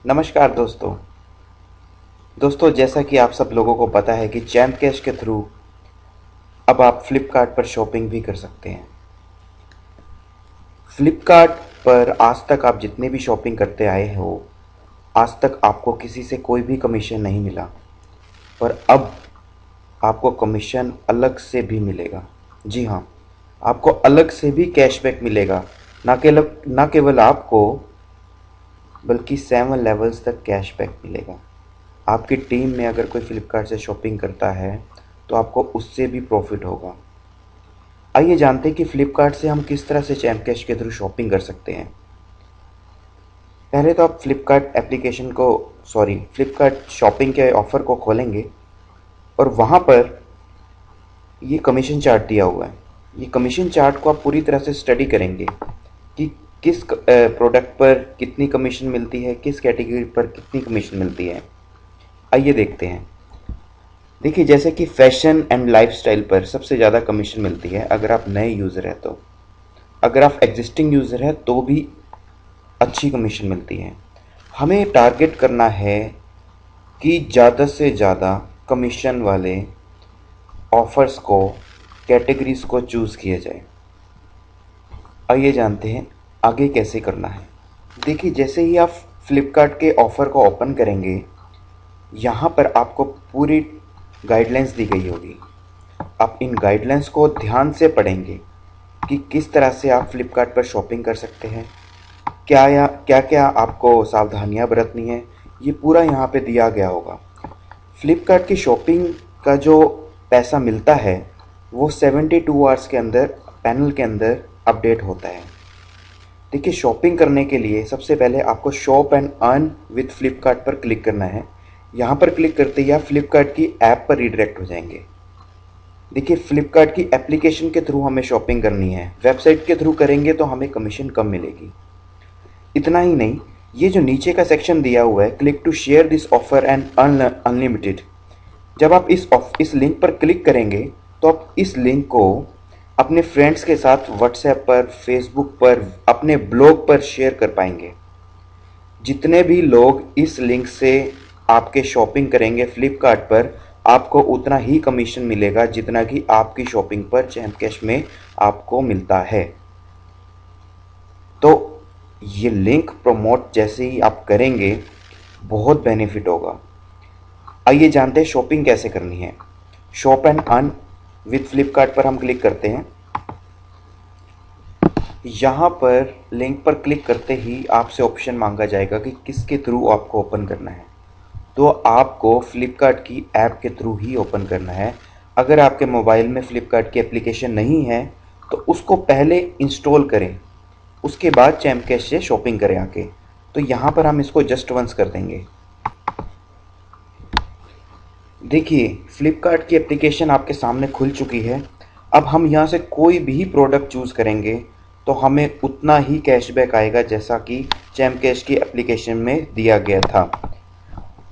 नमस्कार दोस्तों। जैसा कि आप सब लोगों को पता है कि जैम कैश के थ्रू अब आप फ्लिपकार्ट पर शॉपिंग भी कर सकते हैं। फ्लिपकार्ट पर आज तक आप जितने भी शॉपिंग करते आए हो, आज तक आपको किसी से कोई भी कमीशन नहीं मिला, पर अब आपको कमीशन अलग से भी मिलेगा। जी हाँ, आपको अलग से भी कैशबैक मिलेगा। ना केवल आपको, बल्कि 7 लेवल्स तक कैशबैक मिलेगा। आपकी टीम में अगर कोई फ्लिपकार्ट से शॉपिंग करता है तो आपको उससे भी प्रॉफिट होगा। आइए जानते हैं कि फ्लिपकार्ट से हम किस तरह से जैम कैश के थ्रू शॉपिंग कर सकते हैं। पहले तो आप फ्लिपकार्ट शॉपिंग के ऑफ़र को खोलेंगे और वहाँ पर ये कमीशन चार्ट दिया हुआ है। ये कमीशन चार्ट को आप पूरी तरह से स्टडी करेंगे कि किस प्रोडक्ट पर कितनी कमीशन मिलती है, किस कैटेगरी पर कितनी कमीशन मिलती है। आइए देखते हैं। देखिए, जैसे कि फैशन एंड लाइफस्टाइल पर सबसे ज़्यादा कमीशन मिलती है अगर आप नए यूज़र हैं तो। अगर आप एग्जिस्टिंग यूज़र हैं तो भी अच्छी कमीशन मिलती है। हमें टारगेट करना है कि ज़्यादा से ज़्यादा कमीशन वाले ऑफ़र्स को, कैटेगरीज़ को चूज़ किया जाए। आइए जानते हैं आगे कैसे करना है। देखिए, जैसे ही आप फ्लिपकार्ट के ऑफ़र को ओपन करेंगे, यहाँ पर आपको पूरी गाइडलाइंस दी गई होगी। आप इन गाइडलाइंस को ध्यान से पढ़ेंगे कि किस तरह से आप फ्लिपकार्ट पर शॉपिंग कर सकते हैं, क्या क्या आपको सावधानियां बरतनी है, ये पूरा यहाँ पे दिया गया होगा। फ्लिपकार्ट की शॉपिंग का जो पैसा मिलता है वो 72 आवर्स के अंदर पैनल के अंदर अपडेट होता है। देखिए, शॉपिंग करने के लिए सबसे पहले आपको shop and earn with Flipkart पर क्लिक करना है। यहाँ पर क्लिक करते ही आप फ्लिपकार्ट की ऐप पर रीडायरेक्ट हो जाएंगे। देखिए, फ्लिपकार्ट की एप्लीकेशन के थ्रू हमें शॉपिंग करनी है। वेबसाइट के थ्रू करेंगे तो हमें कमीशन कम मिलेगी। इतना ही नहीं, ये जो नीचे का सेक्शन दिया हुआ है, click to share this offer and earn unlimited, जब आप इस लिंक पर क्लिक करेंगे तो आप इस लिंक को अपने फ्रेंड्स के साथ व्हाट्सएप पर, फेसबुक पर, अपने ब्लॉग पर शेयर कर पाएंगे। जितने भी लोग इस लिंक से आपके शॉपिंग करेंगे फ्लिपकार्ट पर, आपको उतना ही कमीशन मिलेगा जितना कि आपकी शॉपिंग पर जैम कैश में आपको मिलता है। तो ये लिंक प्रमोट जैसे ही आप करेंगे, बहुत बेनिफिट होगा। आइए जानते हैं शॉपिंग कैसे करनी है। Shop and earn with Flipkart पर हम क्लिक करते हैं। यहाँ पर लिंक पर क्लिक करते ही आपसे ऑप्शन मांगा जाएगा कि किसके थ्रू आपको ओपन करना है। तो आपको फ्लिपकार्ट की ऐप के थ्रू ही ओपन करना है। अगर आपके मोबाइल में फ्लिपकार्ट की एप्लीकेशन नहीं है तो उसको पहले इंस्टॉल करें, उसके बाद जैम कैश से शॉपिंग करें आके। तो यहाँ पर हम इसको जस्ट वंस कर देंगे। देखिए, फ्लिपकार्ट की एप्लीकेशन आपके सामने खुल चुकी है। अब हम यहाँ से कोई भी प्रोडक्ट चूज़ करेंगे तो हमें उतना ही कैशबैक आएगा जैसा कि जैम कैश की एप्लीकेशन में दिया गया था।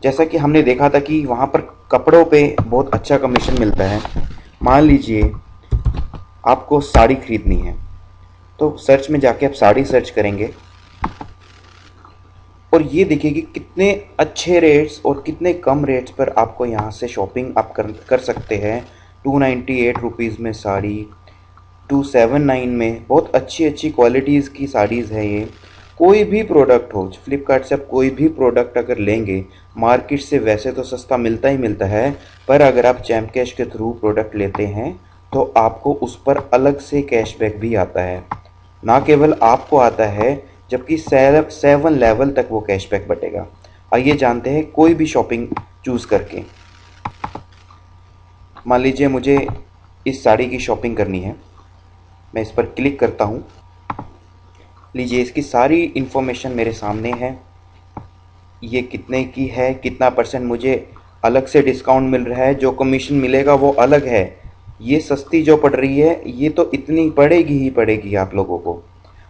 जैसा कि हमने देखा था कि वहाँ पर कपड़ों पे बहुत अच्छा कमीशन मिलता है। मान लीजिए आपको साड़ी खरीदनी है तो सर्च में जाके आप साड़ी सर्च करेंगे और ये देखिए कि कितने अच्छे रेट्स और कितने कम रेट्स पर आपको यहाँ से शॉपिंग आप कर सकते हैं। 298 रुपीज़ में साड़ी, 279 में बहुत अच्छी अच्छी क्वालिटीज़ की साड़ीज़ है ये। कोई भी प्रोडक्ट हो, फ्लिपकार्ट से आप कोई भी प्रोडक्ट अगर लेंगे, मार्केट से वैसे तो सस्ता मिलता ही मिलता है, पर अगर आप जैम कैश के थ्रू प्रोडक्ट लेते हैं तो आपको उस पर अलग से कैशबैक भी आता है। ना केवल आपको आता है, जबकि 7 लेवल तक वो कैशबैक बटेगा। आइए जानते हैं कोई भी शॉपिंग चूज़ करके। मान लीजिए मुझे इस साड़ी की शॉपिंग करनी है, मैं इस पर क्लिक करता हूँ। लीजिए, इसकी सारी इन्फॉर्मेशन मेरे सामने है। ये कितने की है, कितना परसेंट मुझे अलग से डिस्काउंट मिल रहा है, जो कमीशन मिलेगा वो अलग है। ये सस्ती जो पड़ रही है ये तो इतनी पड़ेगी ही पड़ेगी आप लोगों को।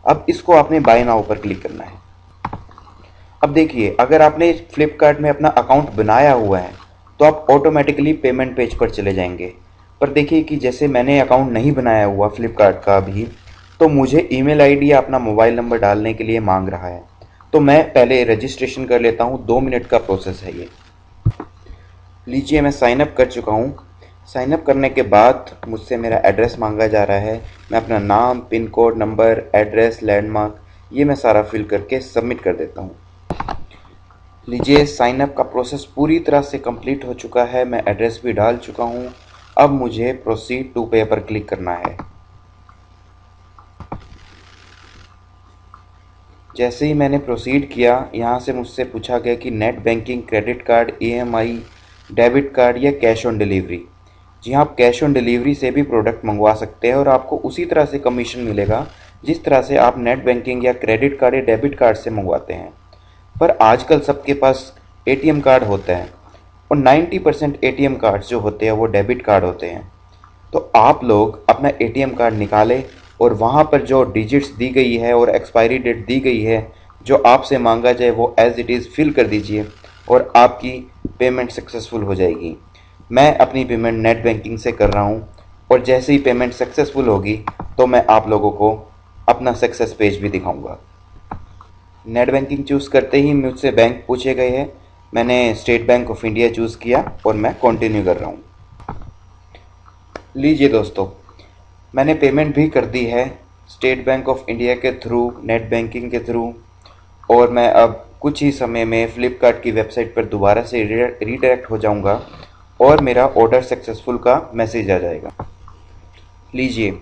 अब इसको आपने बाय नाउ पर क्लिक करना है। अब देखिए, अगर आपने फ्लिपकार्ट में अपना अकाउंट बनाया हुआ है तो आप ऑटोमेटिकली पेमेंट पेज पर चले जाएंगे। पर देखिए कि जैसे मैंने अकाउंट नहीं बनाया हुआ फ्लिपकार्ट का अभी, तो मुझे ईमेल आईडी या अपना मोबाइल नंबर डालने के लिए मांग रहा है। तो मैं पहले रजिस्ट्रेशन कर लेता हूँ, 2 मिनट का प्रोसेस है ये। लीजिए मैं साइन अप कर चुका हूँ। साइन अप करने के बाद मुझसे मेरा एड्रेस मांगा जा रहा है। मैं अपना नाम, pin code, number, address, landmark ये मैं सारा फिल करके सबमिट कर देता हूँ। लीजिए साइन अप का प्रोसेस पूरी तरह से कंप्लीट हो चुका है। मैं एड्रेस भी डाल चुका हूँ। अब मुझे प्रोसीड टू पे पर क्लिक करना है। जैसे ही मैंने प्रोसीड किया, यहाँ से मुझसे पूछा गया कि net banking, credit card, EMI, debit card या कैश ऑन डिलीवरी। जी हाँ, आप कैश ऑन डिलीवरी से भी प्रोडक्ट मंगवा सकते हैं और आपको उसी तरह से कमीशन मिलेगा जिस तरह से आप नेट बैंकिंग या क्रेडिट कार्ड या डेबिट कार्ड से मंगवाते हैं। पर आजकल सबके पास एटीएम कार्ड होता है और 90% एटीएम कार्ड जो होते हैं वो डेबिट कार्ड होते हैं। तो आप लोग अपना एटीएम कार्ड निकालें और वहाँ पर जो डिजिट्स दी गई है और एक्सपायरी डेट दी गई है जो आपसे मांगा जाए वो एज इट इज़ फिल कर दीजिए और आपकी पेमेंट सक्सेसफुल हो जाएगी। मैं अपनी पेमेंट नेट बैंकिंग से कर रहा हूँ और जैसे ही पेमेंट सक्सेसफुल होगी तो मैं आप लोगों को अपना सक्सेस पेज भी दिखाऊंगा। नेट बैंकिंग चूज़ करते ही मुझसे बैंक पूछे गए हैं। मैंने state bank of India choose किया और मैं कंटिन्यू कर रहा हूँ। लीजिए दोस्तों, मैंने पेमेंट भी कर दी है स्टेट बैंक ऑफ इंडिया के थ्रू, नेट बैंकिंग के थ्रू, और मैं अब कुछ ही समय में फ्लिपकार्ट की वेबसाइट पर दोबारा से रीडायरेक्ट हो जाऊंगा और मेरा ऑर्डर सक्सेसफुल का मैसेज आ जाएगा। लीजिए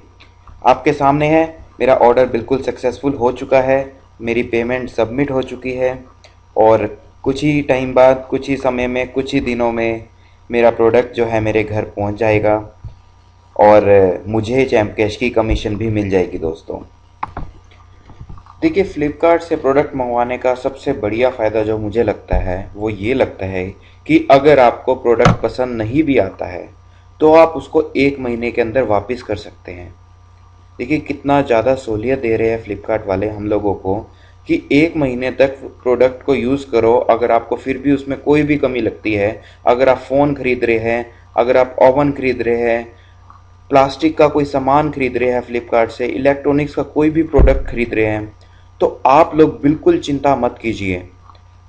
आपके सामने है, मेरा ऑर्डर बिल्कुल सक्सेसफुल हो चुका है, मेरी पेमेंट सबमिट हो चुकी है और कुछ ही टाइम बाद, कुछ ही समय में, कुछ ही दिनों में मेरा प्रोडक्ट जो है मेरे घर पहुंच जाएगा और मुझे चैम्प कैश की कमीशन भी मिल जाएगी। दोस्तों देखिए, फ्लिपकार्ट से प्रोडक्ट मंगवाने का सबसे बढ़िया फ़ायदा जो मुझे लगता है वो ये लगता है कि अगर आपको प्रोडक्ट पसंद नहीं भी आता है तो आप उसको 1 महीने के अंदर वापस कर सकते हैं। देखिए कितना ज़्यादा सहूलियत दे रहे हैं फ्लिपकार्ट वाले हम लोगों को कि 1 महीने तक प्रोडक्ट को यूज़ करो। अगर आपको फिर भी उसमें कोई भी कमी लगती है, अगर आप फ़ोन खरीद रहे हैं, अगर आप ओवन खरीद रहे हैं, प्लास्टिक का कोई सामान खरीद रहे हैं फ्लिपकार्ट से, इलेक्ट्रॉनिक्स का कोई भी प्रोडक्ट खरीद रहे हैं, तो आप लोग बिल्कुल चिंता मत कीजिए।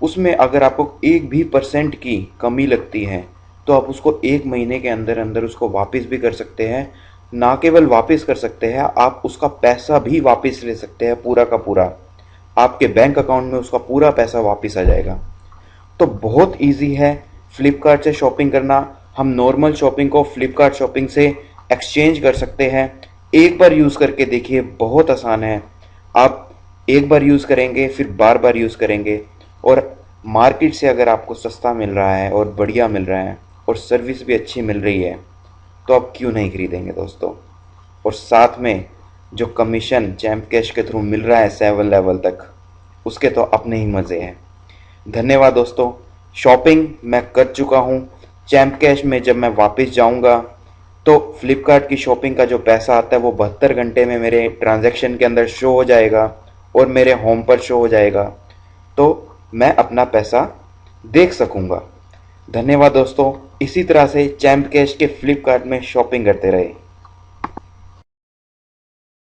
उसमें अगर आपको 1% भी की कमी लगती है तो आप उसको 1 महीने के अंदर अंदर उसको वापस भी कर सकते हैं। ना केवल वापस कर सकते हैं, आप उसका पैसा भी वापस ले सकते हैं, पूरा का पूरा आपके बैंक अकाउंट में उसका पूरा पैसा वापस आ जाएगा। तो बहुत इजी है फ्लिपकार्ट से शॉपिंग करना। हम नॉर्मल शॉपिंग को फ्लिपकार्ट शॉपिंग से एक्सचेंज कर सकते हैं। एक बार यूज़ करके देखिए, बहुत आसान है। आप एक बार यूज़ करेंगे, फिर बार बार यूज़ करेंगे और मार्केट से अगर आपको सस्ता मिल रहा है और बढ़िया मिल रहा है और सर्विस भी अच्छी मिल रही है तो आप क्यों नहीं खरीदेंगे दोस्तों। और साथ में जो कमीशन चैम्प कैश के थ्रू मिल रहा है 7 लेवल तक, उसके तो अपने ही मज़े हैं। धन्यवाद दोस्तों। शॉपिंग मैं कर चुका हूँ। चैम्प कैश में जब मैं वापस जाऊँगा तो फ्लिपकार्ट की शॉपिंग का जो पैसा आता है वो 72 घंटे में मेरे ट्रांजैक्शन के अंदर शो हो जाएगा और मेरे होम पर शो हो जाएगा, तो मैं अपना पैसा देख सकूँगा। धन्यवाद दोस्तों। इसी तरह से चैम्प कैश के फ्लिपकार्ट में शॉपिंग करते रहे।